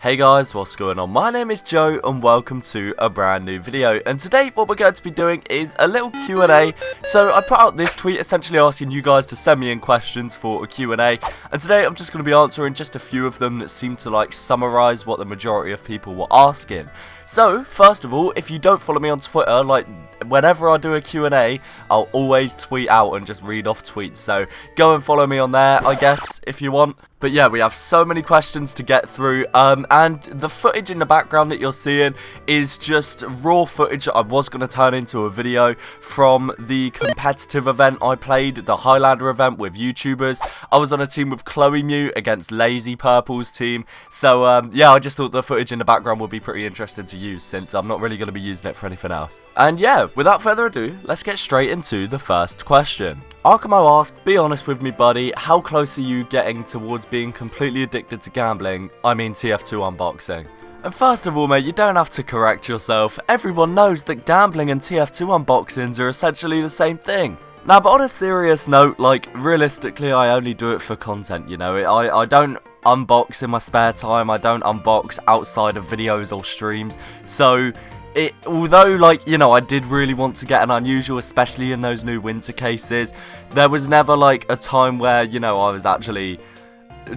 Hey guys, what's going on? My name is Joe and welcome to a brand new video, and today what we're going to be doing is a little Q&A. So I put out this tweet essentially asking you guys to send me in questions for a Q&A, and today I'm just going to be answering just a few of them that seem to summarize what the majority of people were asking. So first of all, if you don't follow me on Twitter, whenever I do a Q&A, I'll always tweet out and just read off tweets, so go and follow me on there, I guess, if you want. But yeah, we have so many questions to get through, and the footage in the background that you're seeing is just raw footage I was going to turn into a video from the competitive event I played, the Highlander event with YouTubers. I was on a team with Chloe Mute against Lazy Purple's team, so yeah, I just thought the footage in the background would be pretty interesting to use since I'm not really going to be using it for anything else. And yeah, without further ado, let's get straight into the first question. Arkamo asked, be honest with me buddy, how close are you getting towards being completely addicted to gambling? I mean TF2 unboxing. And first of all mate, you don't have to correct yourself, everyone knows that gambling and TF2 unboxings are essentially the same thing. Now but on a serious note, realistically I only do it for content, you know, I don't unbox in my spare time, I don't unbox outside of videos or streams, so although I did really want to get an unusual, especially in those new winter cases, there was never a time where, I was actually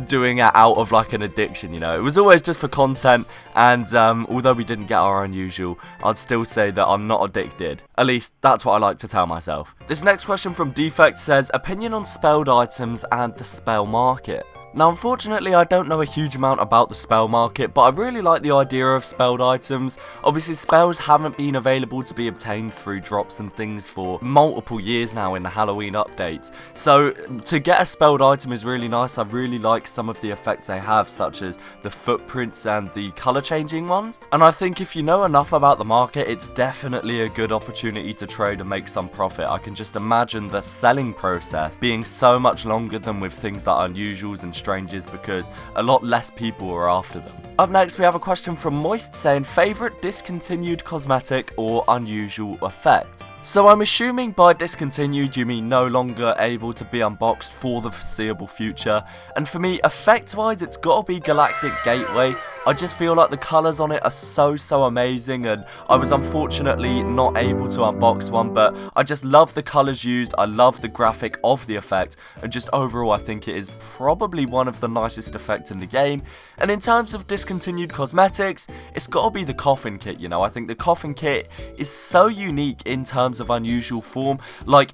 doing it out of an addiction, it was always just for content, and although we didn't get our unusual, I'd still say that I'm not addicted. At least that's what I like to tell myself. This next question from Defect says, opinion on spelled items and the spell market. Now unfortunately I don't know a huge amount about the spell market, but I really like the idea of spelled items. Obviously spells haven't been available to be obtained through drops and things for multiple years now in the Halloween updates. So to get a spelled item is really nice. I really like some of the effects they have, such as the footprints and the colour changing ones. And I think if you know enough about the market, it's definitely a good opportunity to trade and make some profit. I can just imagine the selling process being so much longer than with things like unusuals and strangers, because a lot less people are after them. Up next we have a question from Moist saying, favourite discontinued cosmetic or unusual effect? So I'm assuming by discontinued you mean no longer able to be unboxed for the foreseeable future, and for me effect wise it's gotta be Galactic Gateway. I just feel like the colours on it are so amazing, and I was unfortunately not able to unbox one, but I just love the colours used, I love the graphic of the effect, and just overall I think it is probably one of the nicest effects in the game. And in terms of discontinued cosmetics, it's gotta be the coffin kit, I think the coffin kit is so unique in terms of unusual form.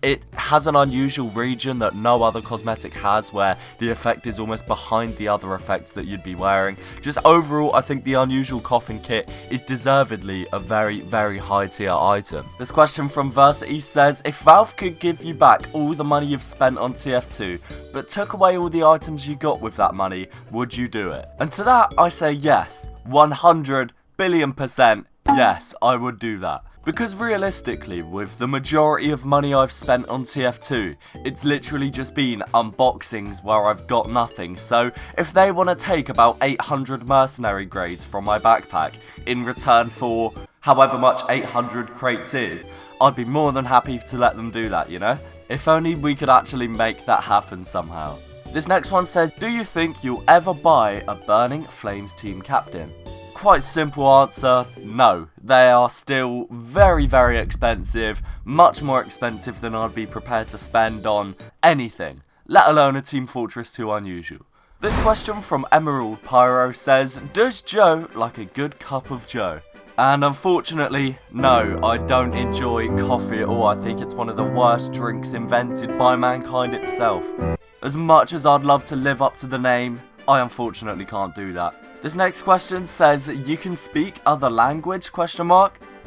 It has an unusual region that no other cosmetic has, where the effect is almost behind the other effects that you'd be wearing. Just overall I think the unusual coffin kit is deservedly a very high tier item. This question from Versity says, if Valve could give you back all the money you've spent on TF2 but took away all the items you got with that money, would you do it? And to that I say yes, 100 billion% yes, I would do that. Because realistically, with the majority of money I've spent on TF2, it's literally just been unboxings where I've got nothing. So if they want to take about 800 mercenary grades from my backpack in return for however much 800 crates is, I'd be more than happy to let them do that, If only we could actually make that happen somehow. This next one says, do you think you'll ever buy a Burning Flames team captain? Quite simple answer, no. They are still very expensive, much more expensive than I'd be prepared to spend on anything, let alone a Team Fortress 2 unusual. This question from Emerald Pyro says, does Joe like a good cup of Joe? And unfortunately, no, I don't enjoy coffee at all. I think it's one of the worst drinks invented by mankind itself. As much as I'd love to live up to the name, I unfortunately can't do that. This next question says, you can speak other language, ?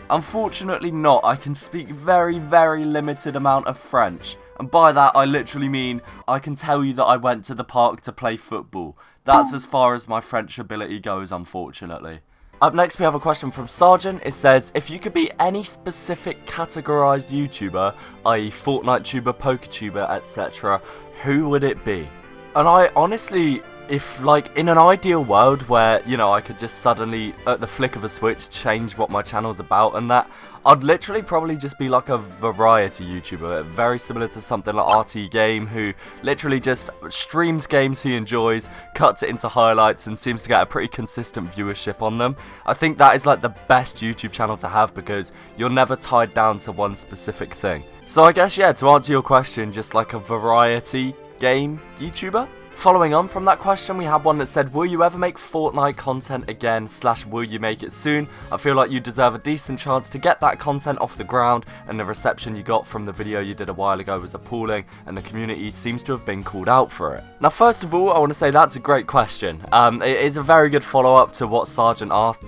Unfortunately not, I can speak very limited amount of French. And by that I literally mean, I can tell you that I went to the park to play football. That's as far as my French ability goes, unfortunately. Up next we have a question from Sergeant. It says, if you could be any specific categorized YouTuber, i.e. Fortnite tuber, poker tuber, etc., who would it be? And I honestly if, like, in an ideal world where, you know, I could just suddenly, at the flick of a switch, change what my channel's about and that, I'd literally probably just be like a variety YouTuber, very similar to something like RT Game, who literally just streams games he enjoys, cuts it into highlights, and seems to get a pretty consistent viewership on them. I think that is like the best YouTube channel to have, because you're never tied down to one specific thing. So I guess, yeah, to answer your question, just like a variety game YouTuber. Following on from that question, we had one that said, will you ever make Fortnite content again, / will you make it soon? I feel like you deserve a decent chance to get that content off the ground, and the reception you got from the video you did a while ago was appalling, and the community seems to have been called out for it. Now, first of all, I want to say that's a great question. It is a very good follow-up to what Sergeant asked.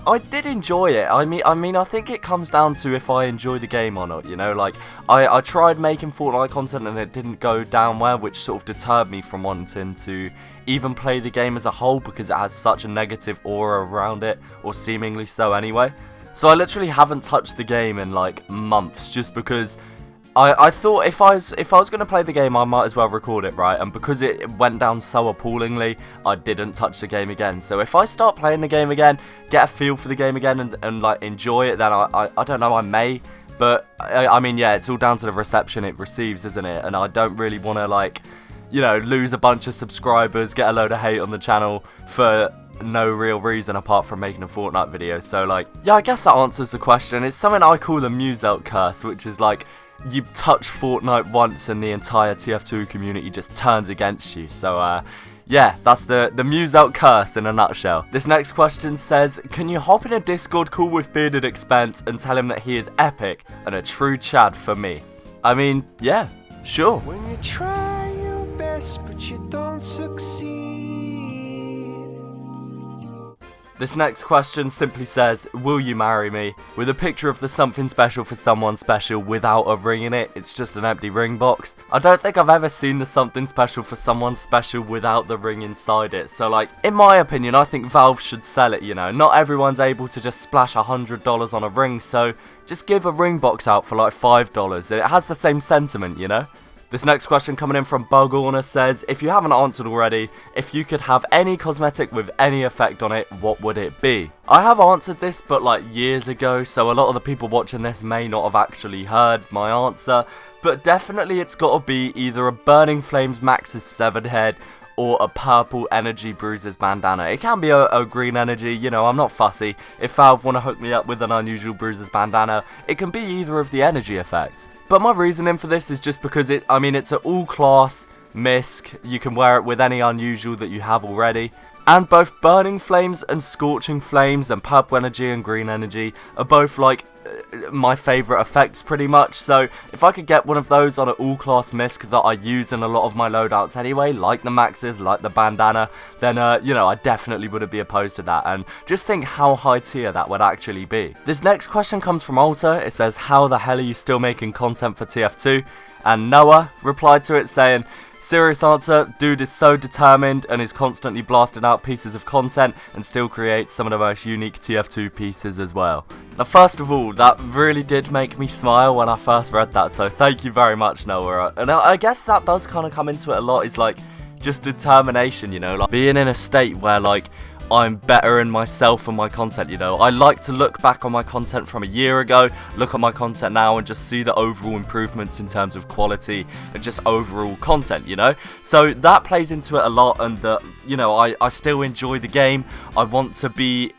I did enjoy it. I mean, I think it comes down to if I enjoy the game or not, you know? Like, I tried making Fortnite content and it didn't go down well, which sort of deterred me from wanting to even play the game as a whole, because it has such a negative aura around it, or seemingly so anyway. So I literally haven't touched the game in, like, months, just because I thought if I was going to play the game, I might as well record it, right? And because it went down so appallingly, I didn't touch the game again. So if I start playing the game again, get a feel for the game again, and like, enjoy it, then I don't know, I may. But, I mean, yeah, it's all down to the reception it receives, isn't it? And I don't really want to, like, you know, lose a bunch of subscribers, get a load of hate on the channel for no real reason apart from making a Fortnite video. So, like, yeah, I guess that answers the question. It's something I call the Muselk Curse, which is like, you touch Fortnite once and the entire TF2 community just turns against you. So, yeah, that's the Muselk Curse in a nutshell. This next question says, can you hop in a Discord call with Bearded Expense and tell him that he is epic and a true Chad for me? I mean, yeah, sure. When you try your best but you don't succeed. This next question simply says, will you marry me? With a picture of the something special for someone special without a ring in it. It's just an empty ring box. I don't think I've ever seen the something special for someone special without the ring inside it. So, like, in my opinion, I think Valve should sell it, you know. Not everyone's able to just splash $100 on a ring, so just give a ring box out for like $5. It has the same sentiment, you know. This next question coming in from Bugorner says, if you haven't answered already, if you could have any cosmetic with any effect on it, what would it be? I have answered this, but like years ago, so a lot of the people watching this may not have actually heard my answer, but definitely it's got to be either a Burning Flames Max's Severed Head or a purple Energy Bruises bandana. It can be a green energy, you know, I'm not fussy. If Valve want to hook me up with an unusual Bruises bandana, it can be either of the energy effects. But my reasoning for this is just because it's an all-class misc. You can wear it with any unusual that you have already. And both Burning Flames and Scorching Flames and Purple Energy and Green Energy are both, like, my favourite effects pretty much. So if I could get one of those on an all-class misc that I use in a lot of my loadouts anyway, like the Maxes, like the bandana, then, you know, I definitely wouldn't be opposed to that. And just think how high tier that would actually be. This next question comes from Alter. It says, how the hell are you still making content for TF2? And Noah replied to it saying, serious answer, dude is so determined and is constantly blasting out pieces of content and still creates some of the most unique TF2 pieces as well. Now, first of all, that really did make me smile when I first read that, so thank you very much, Noah. And I guess that does kind of come into it a lot, is like just determination, you know, like being in a state where like I'm better in myself and my content, you know. I like to look back on my content from a year ago, look at my content now and just see the overall improvements in terms of quality and just overall content, you know. So that plays into it a lot, and that, you know, I still enjoy the game. I want to be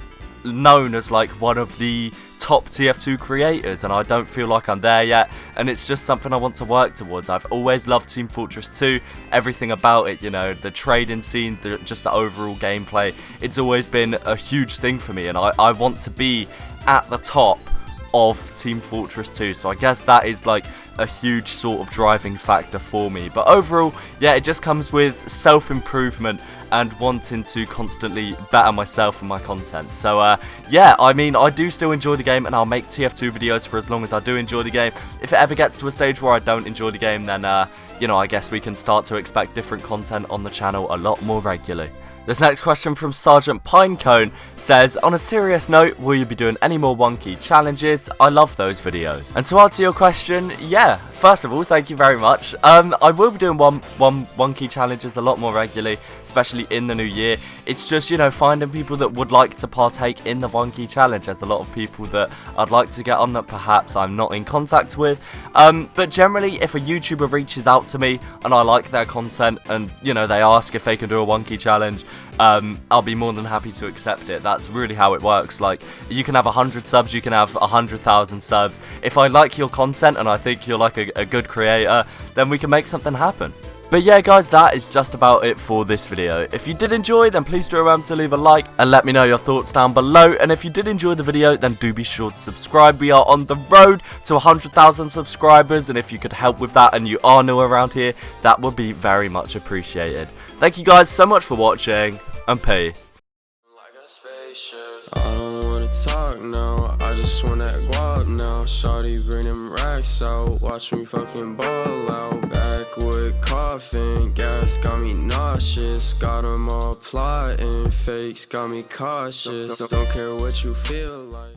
known as like one of the top TF2 creators, and I don't feel like I'm there yet, and it's just something I want to work towards. I've always loved Team Fortress 2, everything about it, you know, the trading scene, just the overall gameplay. It's always been a huge thing for me, and I want to be at the top of Team Fortress 2, so I guess that is like a huge sort of driving factor for me. But overall, yeah, it just comes with self-improvement and wanting to constantly better myself and my content. So yeah, I mean, I do still enjoy the game, and I'll make TF2 videos for as long as I do enjoy the game. If it ever gets to a stage where I don't enjoy the game, then you know, I guess we can start to expect different content on the channel a lot more regularly. This next question from Sergeant Pinecone says, on a serious note, will you be doing any more wonky challenges? I love those videos. And to answer your question, yeah, first of all, thank you very much. I will be doing one wonky challenges a lot more regularly, especially in the new year. It's just, you know, finding people that would like to partake in the wonky challenge. There's a lot of people that I'd like to get on that perhaps I'm not in contact with. But generally, if a YouTuber reaches out to me and I like their content and, you know, they ask if they can do a wonky challenge, I'll be more than happy to accept it. That's really how it works. Like, you can have 100 subs, you can have 100,000 subs. If I like your content and I think you're like a good creator, then we can make something happen. But yeah guys, that is just about it for this video. If you did enjoy, then please do remember to leave a like and let me know your thoughts down below. And if you did enjoy the video, then do be sure to subscribe. We are on the road to 100,000 subscribers, and if you could help with that and you are new around here, that would be very much appreciated. Thank you guys so much for watching, and peace. I don't wanna talk now, I just wanna go out now. Shawty bring them racks out, watch me fucking ball out. Backwood coughing, gas got me nauseous. Got them all plotting, fakes got me cautious. Don't care what you feel like.